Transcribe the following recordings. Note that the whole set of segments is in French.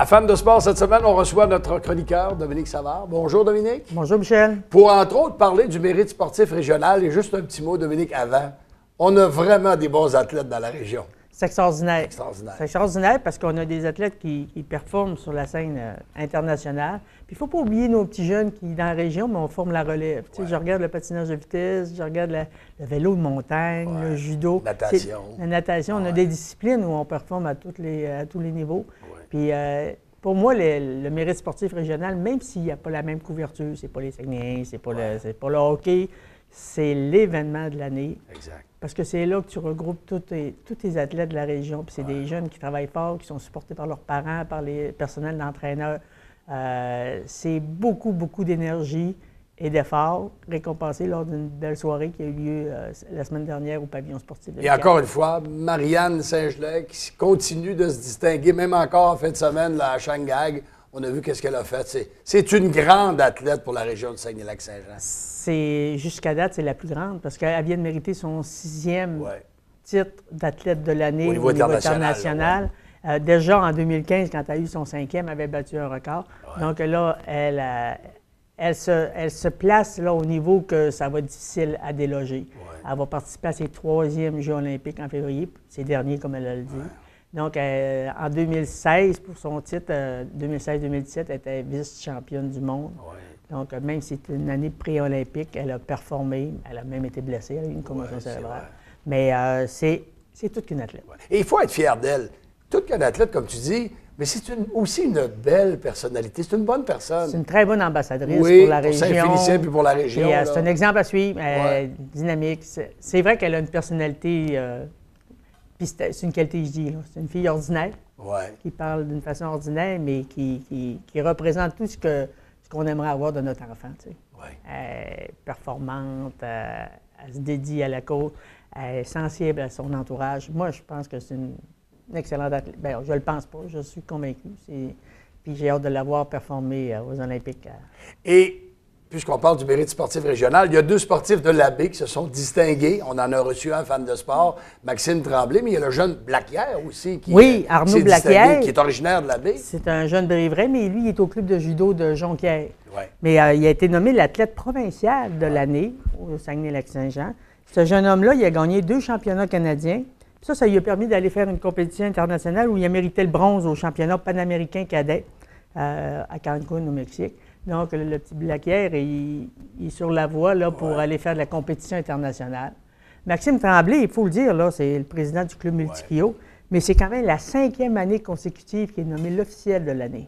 À Femmes de sport, cette semaine, on reçoit notre chroniqueur, Dominique Savard. Bonjour, Dominique. Bonjour, Michel. Pour, entre autres, parler du mérite sportif régional, et juste un petit mot, Dominique, avant. On a vraiment des bons athlètes dans la région. C'est extraordinaire. Extraordinaire. C'est extraordinaire parce qu'on a des athlètes qui performent sur la scène internationale. Puis il ne faut pas oublier nos petits jeunes qui, dans la région, mais on forme la relève. Tu sais, je regarde le patinage de vitesse, je regarde le vélo de montagne, le judo. Natation. La natation, on a des disciplines où on performe à tous les niveaux. Puis pour moi, le mérite sportif régional, même s'il n'y a pas la même couverture, c'est pas les Saguenayens, c'est pas le hockey, c'est l'événement de l'année. Exact. Parce que c'est là que tu regroupes tous tes athlètes de la région. Puis c'est des jeunes qui travaillent fort, qui sont supportés par leurs parents, par les personnels d'entraîneurs. C'est beaucoup, beaucoup d'énergie et d'efforts récompensés lors d'une belle soirée qui a eu lieu la semaine dernière au pavillon sportif de Et encore une fois, Marianne Saint-Gelais qui continue de se distinguer, même encore en fin de semaine là, à Shanghai. On a vu qu'est-ce qu'elle a fait. C'est une grande athlète pour la région de Saguenay-Lac-Saint-Jean. Jusqu'à date, c'est la plus grande parce qu'elle vient de mériter son 6e titre d'athlète de l'année au niveau international. Déjà en 2015, quand elle a eu son 5e, elle avait battu un record. Ouais. Donc là, elle se place là, au niveau que ça va être difficile à déloger. Ouais. Elle va participer à ses 3e Jeux olympiques en février, ses derniers, comme elle l'a dit. Ouais. Donc, en 2016, pour son titre, 2016-2017, elle était vice-championne du monde. Ouais. Donc, même si c'était une année pré-olympique, elle a performé. Elle a même été blessée, elle a eu une commotion cérébrale. Mais c'est toute qu'une athlète. Ouais. Et il faut être fier d'elle. Toute qu'une athlète, comme tu dis, mais c'est aussi une belle personnalité. C'est une bonne personne. C'est une très bonne ambassadrice pour la région. Oui, pour Saint-Félicien puis pour la région. C'est un exemple à suivre, dynamique. C'est vrai qu'elle a une personnalité... Puis c'est une qualité, je dis. C'est une fille ordinaire qui parle d'une façon ordinaire, mais qui représente tout ce qu'on aimerait avoir de notre enfant. Tu sais. Elle est performante, elle se dédie à la cause, elle est sensible à son entourage. Moi, je pense que c'est une excellente athlète. Bien, je ne le pense pas, je suis convaincu. Puis j'ai hâte de la voir performer aux Olympiques. Et puisqu'on parle du mérite sportif régional, il y a 2 sportifs de l'Abbé qui se sont distingués. On en a reçu un fan de sport, Maxime Tremblay, mais il y a le jeune Blaquière aussi qui Arnaud Blaquière, qui est originaire de l'Abbé. C'est un jeune Brévray, mais lui, il est au club de judo de Jonquière. Mais il a été nommé l'athlète provincial de l'année au Saguenay-Lac-Saint-Jean. Ce jeune homme-là, il a gagné 2 championnats canadiens. Ça lui a permis d'aller faire une compétition internationale où il a mérité le bronze au championnat panaméricain cadet à Cancun, au Mexique. Donc, le petit Blaquière, il est sur la voie là, pour aller faire de la compétition internationale. Maxime Tremblay, il faut le dire, là, c'est le président du club Multicrio, mais c'est quand même la 5e année consécutive qu'il est nommé l'officiel de l'année.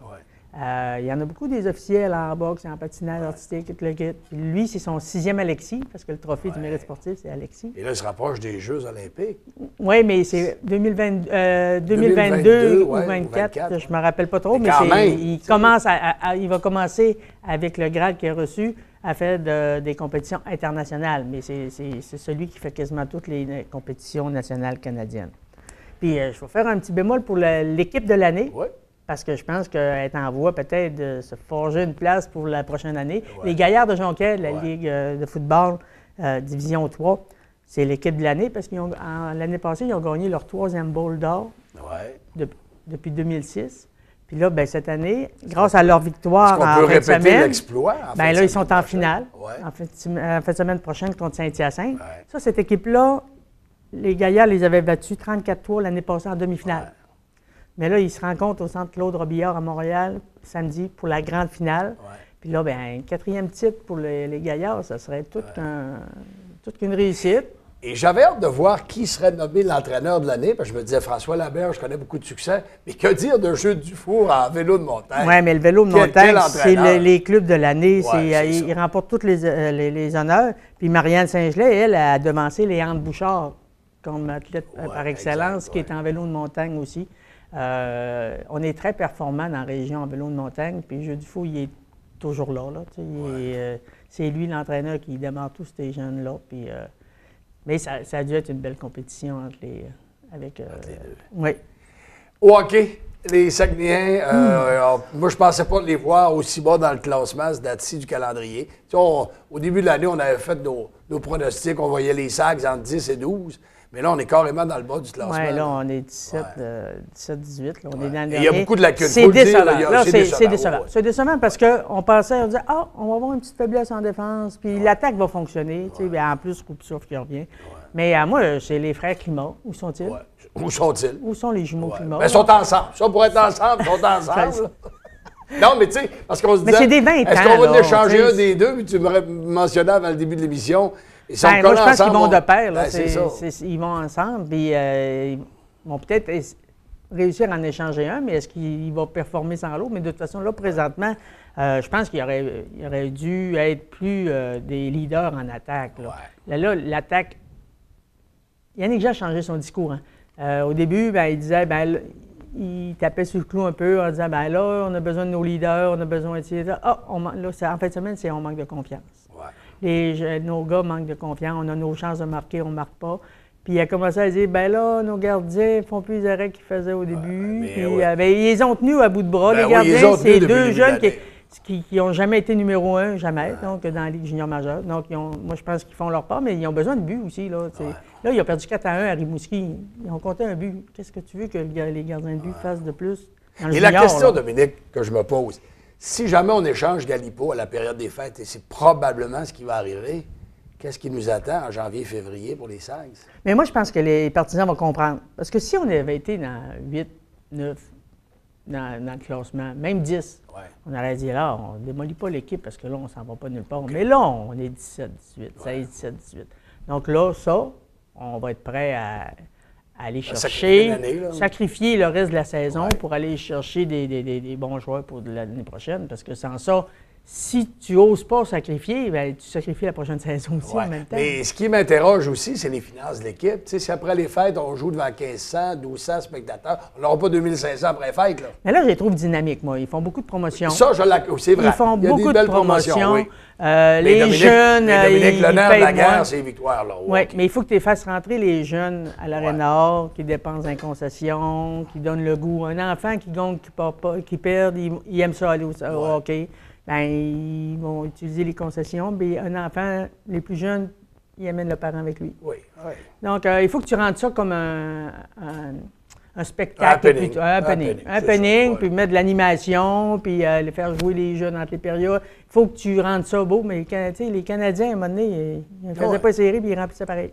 Il y en a beaucoup des officiels en boxe, en patinage artistique, tout le kit. Puis lui, c'est son 6e Alexis, parce que le trophée du mérite sportif, c'est Alexis. Et là, il se rapproche des Jeux olympiques. Oui, mais c'est 2022 ou 2024, je ne me rappelle pas trop, mais il va commencer avec le grade qu'il a reçu à faire des compétitions internationales. Mais c'est celui qui fait quasiment toutes les compétitions nationales canadiennes. Puis je vais faire un petit bémol pour l'équipe de l'année. Parce que je pense qu'elle est en voie peut-être de se forger une place pour la prochaine année. Les Gaillards de Jonquière, la Ligue de football, Division 3, c'est l'équipe de l'année parce que l'année passée, ils ont gagné leur 3e bowl d'or depuis 2006. Puis là, cette année, grâce à leur victoire en fin de semaine, l'exploit, là, ils sont en finale en fin de semaine prochaine contre Saint-Hyacinthe. Ça, cette équipe-là, les Gaillards les avaient battus 34-3 l'année passée en demi-finale. Mais là, ils se rencontrent au centre Claude Robillard à Montréal samedi pour la grande finale. Puis là, un 4e titre pour les Gaillards, ça serait toute une réussite. Et j'avais hâte de voir qui serait nommé l'entraîneur de l'année, parce que je me disais, François Laberge, je connais beaucoup de succès, mais que dire de Jules Dufour en vélo de montagne? Oui, mais le vélo de montagne, c'est les clubs de l'année. Ils remportent tous les honneurs. Puis Marianne Saint-Gelais, elle, a devancé Léandre Bouchard comme athlète par excellence, qui est en vélo de montagne aussi. On est très performant dans la région en vélo de montagne, puis Jules Dufour, il est toujours là. C'est lui l'entraîneur qui démarre tous ces jeunes-là. Mais ça a dû être une belle compétition entre les deux. Oui. Au hockey, les Saguenayens, moi, je ne pensais pas les voir aussi bas dans le classement, ce date-ci du calendrier. Au début de l'année, on avait fait nos pronostics, on voyait les Sags entre 10 et 12. Mais là, on est carrément dans le bas du classement. Oui, là, on est 17-18. On est dans le il y a beaucoup de lacunes. C'est décevant. C'est décevant. C'est décevant parce qu'on pensait, on disait, on va avoir une petite faiblesse en défense, puis l'attaque va fonctionner. En plus, Koupsouf qui revient. Mais moi, c'est les frères Climat. Où sont-ils? Où sont-ils? Où sont les jumeaux Climat? Ils sont ensemble. Ça, pour être ensemble, ils sont ensemble. Non, mais tu sais, parce qu'on se disait, c'est des 20 ans, est-ce qu'on va en échanger un des deux? Puis tu m'aurais mentionné avant le début de l'émission. Ils sont moi, je pense qu'ils vont de pair. Ils vont ensemble, puis ils vont peut-être réussir à en échanger un, mais est-ce qu'il va performer sans l'autre? Mais de toute façon, là, présentement, je pense qu'il aurait dû être plus des leaders en attaque. Là, l'attaque... Yannick Jean a changé son discours. Au début, il disait... il tapait sur le clou un peu en disant, là, on a besoin de nos leaders, on a besoin de... en fin de semaine, on manque de confiance. Nos gars manquent de confiance, on a nos chances de marquer, on ne marque pas. Puis il a commencé à dire, là, nos gardiens ne font plus les arrêts qu'ils faisaient au début. Ils les ont tenus à bout de bras. Les gardiens, c'est deux jeunes qui n'ont jamais été numéro 1, jamais, donc dans la Ligue junior majeure. Donc, moi, je pense qu'ils font leur part, mais ils ont besoin de but aussi. Là, il a perdu 4-1 à Rimouski. Ils ont compté un but. Qu'est-ce que tu veux que les gardiens de but fassent de plus? Et la question, Dominique, que je me pose, si jamais on échange Galipo à la période des fêtes, et c'est probablement ce qui va arriver, qu'est-ce qui nous attend en janvier-février pour les Sags? Mais moi, je pense que les partisans vont comprendre. Parce que si on avait été dans 8, 9, dans le classement, même 10, on aurait dit là, on ne démolit pas l'équipe parce que là, on ne s'en va pas nulle part. Mais là, on est 17, 18, 16, 17, 18. Donc là, on va être prêt à aller chercher, sacrifier le reste de la saison pour aller chercher des bons joueurs pour l'année prochaine. Parce que sans ça, si tu n'oses pas sacrifier, tu sacrifies la prochaine saison aussi en même temps. Mais ce qui m'interroge aussi, c'est les finances de l'équipe. Tu sais, si après les fêtes, on joue devant 1500, 1200 spectateurs, on n'aura pas 2500 après les fêtes. Là. Mais là, je les trouve dynamiques, moi. Ils font beaucoup de promotions. Ça, c'est vrai. Ils font beaucoup de promotions. Oui. Les jeunes, Dominique, le nerf de la guerre, moins. c'est les victoires. Oui, mais il faut que tu les fasses rentrer les jeunes à l'Arena, qui dépensent en concessions, qui donnent le goût. Un enfant qui gagne, qui perd, il aime ça aller au hockey. Ils vont utiliser les concessions. Puis un enfant, les plus jeunes, il amène le parent avec lui. Oui. Donc, il faut que tu rendes ça comme un spectacle. Un happening, puis mettre de l'animation, puis les faire jouer les jeunes entre les périodes. Il faut que tu rendes ça beau. Mais les Canadiens, à un moment donné, ils ne faisaient pas les séries, puis ils remplissaient pareil.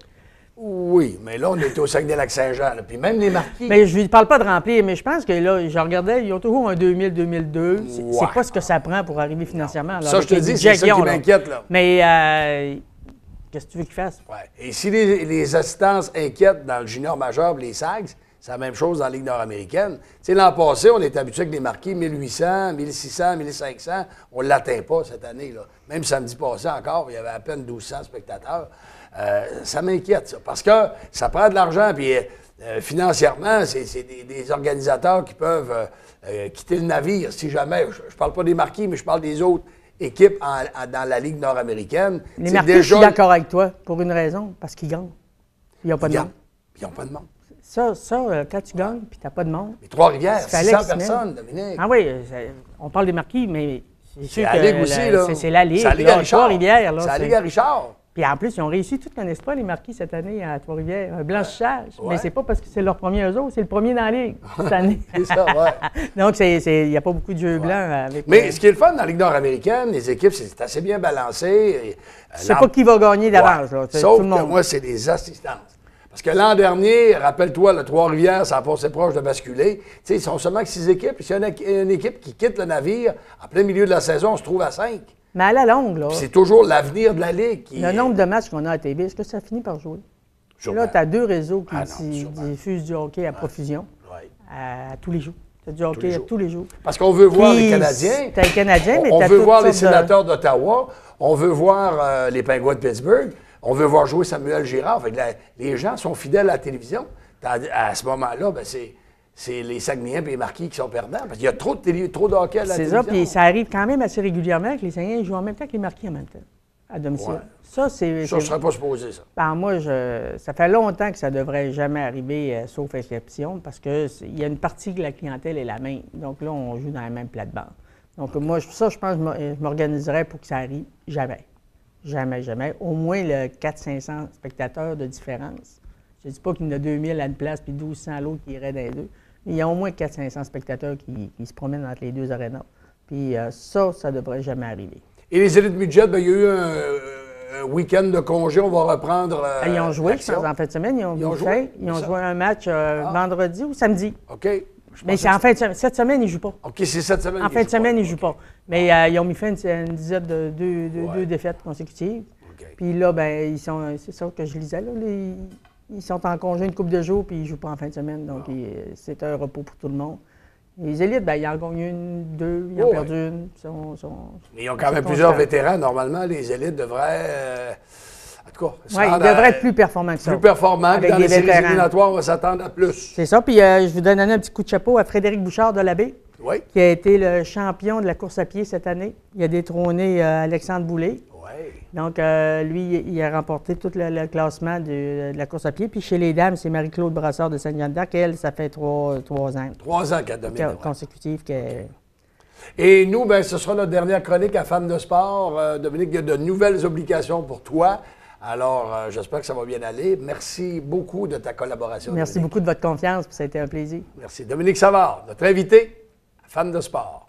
Oui, mais là, on est au Saguenay-Lac-Saint-Jean. Puis même les marquis... Mais je ne parle pas de remplir, mais je pense que là, je regardais, ils ont toujours un 2000-2002. C'est pas ce que ça prend pour arriver financièrement. Alors, ça, je te dis, c'est ça qui m'inquiète. Là. Mais qu'est-ce que tu veux qu'ils fassent? Oui. Et si les assistances inquiètent dans le junior majeur et les Sags, c'est la même chose dans la Ligue nord-américaine. Tu sais, l'an passé, on est habitué avec les marquis 1800, 1600, 1500. On ne l'atteint pas cette année. Là. Même samedi passé encore, il y avait à peine 1200 spectateurs. Ça m'inquiète, ça, parce que ça prend de l'argent, puis financièrement, c'est des organisateurs qui peuvent quitter le navire si jamais. Je ne parle pas des marquis, mais je parle des autres équipes dans la Ligue nord-américaine. Les marquis, je suis d'accord avec toi, pour une raison, parce qu'ils gagnent. Ils n'ont pas de monde. Ils n'ont pas de monde. Ça, quand tu gagnes, puis tu n'as pas de monde. Mais Trois-Rivières, 600 personnes, Dominique. Ah oui, on parle des marquis, mais c'est la Ligue aussi, là. C'est la Ligue. C'est la Ligue à Richard. Trois-Rivières, là. C'est la Ligue à Richard. Puis en plus, ils ont réussi, tout connaissent pas les marquis cette année à Trois-Rivières, un blanchissage. Mais c'est pas parce que c'est leur premier eux autres, c'est le premier dans la Ligue cette année. C'est ça, Donc, il n'y a pas beaucoup de jeux blancs avec. Mais ce qui est le fun dans la Ligue nord-américaine, les équipes, c'est assez bien balancé. Je sais pas qui va gagner d'avance. Sauf tout le monde. Que moi, c'est des assistances. Parce que l'an dernier, rappelle-toi, le Trois-Rivières, ça a passé proche de basculer. Tu sais, ils sont seulement que 6 équipes. Puis s'il y a une équipe qui quitte le navire, en plein milieu de la saison, on se trouve à 5. Mais à la longue, là. C'est toujours l'avenir de la Ligue. Le nombre de matchs qu'on a à TV, est-ce que ça finit par jouer? Là, tu as 2 réseaux qui diffusent du hockey à profusion à tous les jours. Tu as du hockey à tous les jours. Parce qu'on veut voir les Canadiens. Tu as les Canadiens, mais on veut voir les sénateurs d'Ottawa. On veut voir les Penguins de Pittsburgh. On veut voir jouer Samuel Girard. Fait que les gens sont fidèles à la télévision. À ce moment-là, c'est les Saguenayens et les marquis qui sont perdants. Parce qu'il y a trop de hockey à la télévision. C'est ça, puis ça arrive quand même assez régulièrement que les Saguenayens jouent en même temps que les marquis en même temps, à domicile. Ouais. Ça, je ne serais pas supposé, ça. Ben, moi, ça fait longtemps que ça ne devrait jamais arriver, sauf exception, parce qu'il y a une partie de la clientèle est la même. Donc là, on joue dans la même plate-bande. Donc moi, je pense que je m'organiserais pour que ça arrive jamais. Jamais, jamais. Au moins le 400-500 spectateurs de différence. Je ne dis pas qu'il y en a 2000 à une place puis 1200 à l'autre qui iraient dans les deux. Mais il y a au moins 400-500 spectateurs qui se promènent entre les deux arénas. Puis ça ne devrait jamais arriver. Et les élites midget, il y a eu un week-end de congé. On va reprendre ils ont joué, je pense, en fin de semaine. Ils ont joué un match vendredi ou samedi. OK. Mais c'est en fin de semaine. Cette semaine, ils ne jouent pas. OK, c'est cette semaine. En fin de semaine, ils ne jouent pas. Mais ils ont mis fin à une dizaine de deux défaites consécutives. Okay. Puis là, ben, c'est ça que je lisais. Là, ils sont en congé une couple de jours, puis ils ne jouent pas en fin de semaine. Donc, c'est un repos pour tout le monde. Les élites, ben, ils en ont gagné une, deux, ils en ont perdu une. Mais ils ont quand même plusieurs vétérans. Normalement, les élites devraient. En tout cas, ils devraient être plus performants que ça. Plus performants que dans les séries éliminatoires, on va s'attendre à plus. C'est ça. Puis je vous donne un petit coup de chapeau à Frédéric Bouchard de l'Abbé, qui a été le champion de la course à pied cette année. Il a détrôné Alexandre Boulay. Donc, lui, il a remporté tout le classement de la course à pied. Puis chez les dames, c'est Marie-Claude Brassard de Sainte-Jeanne-d'Arc. Elle, ça fait 3 ans. 3 ans qu'elle domine. Consécutive. Et nous, ben, ce sera notre dernière chronique à Femmes de sport. Dominique, il y a de nouvelles obligations pour toi. Alors, j'espère que ça va bien aller. Merci beaucoup de ta collaboration. Merci beaucoup de votre confiance. Ça a été un plaisir. Merci. Dominique Savard, notre invité à Femmes de sport.